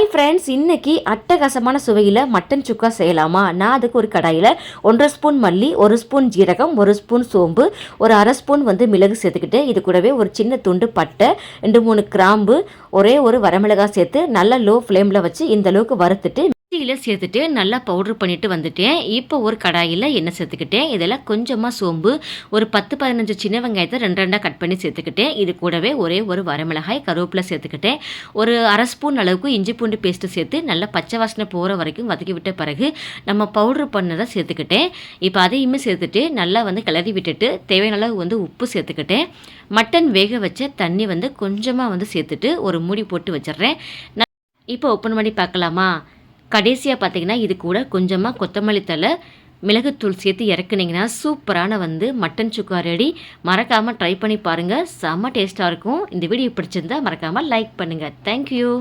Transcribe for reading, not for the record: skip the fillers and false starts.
Friends, இன்னைக்கு அட்டகாசமான சுவையில் மட்டன் சுக்கா செய்யலாமா? நான் அதுக்கு ஒரு கடாயில் 1.5 ஸ்பூன் மல்லி, 1 ஸ்பூன் ஜீரகம், 1 ஸ்பூன் சோம்பு, ஒரு அரை ஸ்பூன் மிளகு சேர்த்துக்கிட்டு, இது கூடவே ஒரு சின்ன துண்டு பட்டை, 2-3 கிராம்பு, ஒரே ஒரு வரமிளகாய் சேர்த்து நல்லா லோ ஃப்ளேமில் வச்சு இந்த அளவுக்கு வறுத்துட்டு மிக்சியில் சேர்த்துட்டு நல்லா பவுட்ரு பண்ணிட்டு வந்துட்டேன். இப்போ ஒரு கடாயில் எண்ணெய் சேர்த்துக்கிட்டேன். இதெல்லாம் கொஞ்சமாக சோம்பு, ஒரு 10-15 சின்ன வெங்காயத்தை 2 கட் பண்ணி சேர்த்துக்கிட்டேன். இது கூடவே ஒரே ஒரு வரமிளகாய், கருவேப்பிலை சேர்த்துக்கிட்டேன். ஒரு அரை ஸ்பூன் அளவுக்கு இஞ்சி பூண்டு பேஸ்ட்டு சேர்த்து நல்லா பச்சை வாசனை போகிற வரைக்கும் வதக்கி விட்ட பிறகு நம்ம பவுட்ரு பண்ணதை சேர்த்துக்கிட்டேன். இப்போ அதையுமே சேர்த்துட்டு நல்லா கிளறி விட்டுட்டு தேவையான அளவு உப்பு சேர்த்துக்கிட்டேன். மட்டன் வேக வச்ச தண்ணி கொஞ்சமாக சேர்த்துட்டு ஒரு மூடி போட்டு வச்சிடுறேன். இப்போ ஓப்பன் பண்ணி பார்க்கலாமா? கடைசியாக பார்த்தீங்கன்னா இது கூட கொஞ்சமாக கொத்தமல்லி தழை, மிளகுத்தூள் சேர்த்து இறக்குனீங்கன்னா சூப்பரான மட்டன் சுக்கா ரெடி. மறக்காமல் ட்ரை பண்ணி பாருங்கள், செம்ம டேஸ்ட்டாக இருக்கும். இந்த வீடியோ பிடிச்சிருந்தா மறக்காமல் லைக் பண்ணுங்கள். தேங்க்யூ.